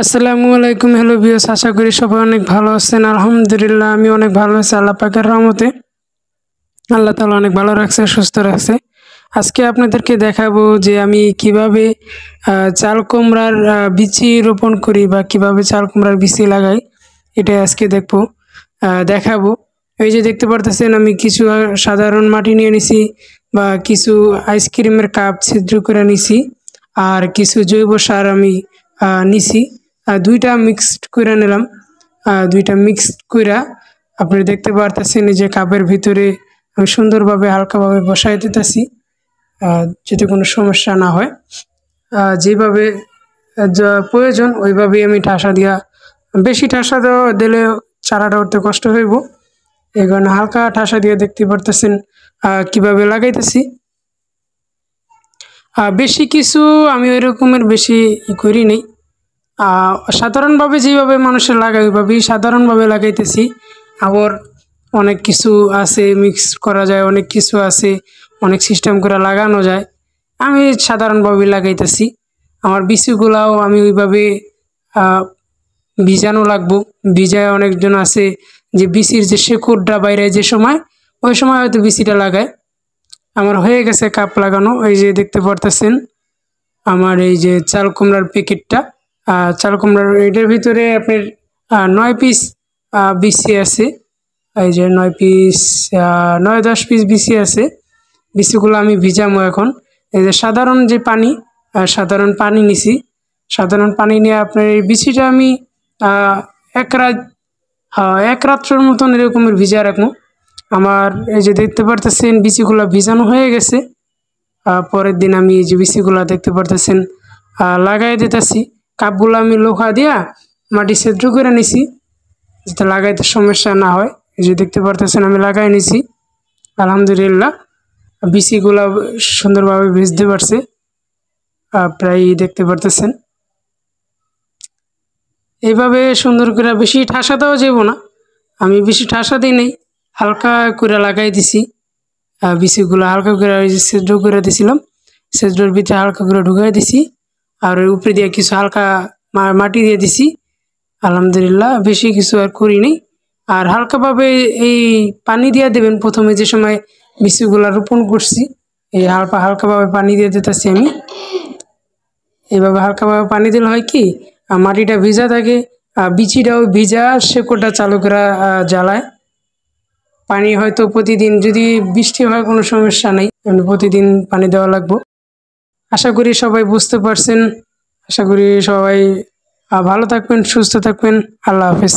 আসসালামু আলাইকুম। Hello viewers, আশা করি সবাই অনেক ভালো আছেন। আলহামদুলিল্লাহ আমি অনেক ভালো আছি আল্লাহ পাকের রহমতে। আল্লাহ তাআলা অনেক ভালো রাখছে, সুস্থ রাখছে। আজকে আপনাদেরকে দেখাবো যে আমি কিভাবে চাল কুমড়ার বিচি রোপণ করি বা কিভাবে চাল কুমড়ার বিচি লাগাই, এটাই আজকে দেখাবো। এই যে দেখতে পারতেছেন আমি কিছু সাধারণ মাটি নিয়ে নিছি বা কিছু আইসক্রিমের কাপ ছিদ্র করে নিছি, আর কিছু জৈব সার আমি নিছি। দুইটা মিক্সড করে নিলাম। দুইটা মিক্সড কইরা আপনি দেখতে পারতেছেন এই যে কাপের ভিতরে আমি সুন্দরভাবে হালকাভাবে বসাই দিতেছি, যাতে কোনো সমস্যা না হয়। যেভাবে যা প্রয়োজন ওইভাবেই আমি ঠাসা দিয়া, বেশি ঠাসা দিলে চারাটা উঠতে কষ্ট হইব, এই কারণে হালকা ঠাসা দিয়ে দেখতে পারতেছেন কিভাবে লাগাইতেছি। বেশি কিছু আমি ওই রকমের বেশি করি নেই। সাধারণভাবে যেভাবে মানুষের লাগায় ওইভাবেই সাধারণভাবে লাগাইতেছি। আবার অনেক কিছু আছে মিক্স করা যায়, অনেক কিছু আছে অনেক সিস্টেম করে লাগানো যায়। আমি সাধারণভাবে লাগাইতেছি। আমার বিচিগুলাও আমি ওইভাবে ভিজানো লাগবো। ভিজায় অনেকজন আছে যে বিচির যে শেকড়টা বাইরে যে সময়, ওই সময় হয়তো বিচিটা লাগায়। আমার হয়ে গেছে কাপ লাগানো। এই যে দেখতে পারতেছেন আমার এই যে চাল কুমড়ার প্যাকেটটা। চাল কুমড়ার এটার ভিতরে আপনার 9 পিস বিচি আছে। এই যে 9-10 পিস বিচি আছে। বিচিগুলো আমি ভিজামো এখন। এই যে সাধারণ যে পানি, সাধারণ পানি নিছি। সাধারণ পানি নিয়ে আপনার এই বিচিটা আমি এক রাত এক রাত্রের মতন এরকমের ভিজা রাখবো। আমার এই যে দেখতে পারতেছেন বিচিগুলো ভিজানো হয়ে গেছে। পরের দিন আমি এই যে বিচিগুলা দেখতে পারতেছেন লাগাই দিতেছি। কাপগুলো আমি লোহা দিয়া মাটি ছিদ্র করে নিছি, যাতে লাগাইতে সমস্যা না হয়। এই যে দেখতে পারতেছেন আমি লাগাই নিছি। আলহামদুলিল্লাহ বিচিগুলা সুন্দরভাবে ভিজতে পারছে, প্রায় দেখতে পারতেছেন। এইভাবে সুন্দর করে, বেশি ঠাসা দেওয়া যাব না, আমি বেশি ঠাসা দিই নেই, হালকা করে লাগাই দিছি। বিচিগুলো হালকা করে ছিদ্র করে দিছিলাম, ছিদ্রের ভিতরে হালকা করে ঢুকাই দিছি, আর ওই উপরে দিয়ে কিছু হালকা মাটি দিয়ে দিছি। আলহামদুলিল্লাহ বেশি কিছু আর করি নেই। আর হালকাভাবে এই পানি দিয়ে দেবেন প্রথমে, যে সময় বিচিগুলা রোপণ করছি। এই হালকাভাবে পানি দিয়ে দিতেছি আমি। এইভাবে হালকাভাবে পানি দিলে হয় কি, মাটিটা ভিজা থাকে, বিচিটাও ভিজা, শেকড়টা চালু করা জ্বালায়। পানি হয়তো প্রতিদিন, যদি বৃষ্টি হয় কোনো সমস্যা নেই, প্রতিদিন পানি দেওয়া লাগবে। আশা করি সবাই বুঝতে পারছেন। আশা করি সবাই ভালো থাকবেন, সুস্থ থাকবেন। আল্লাহ হাফেজ।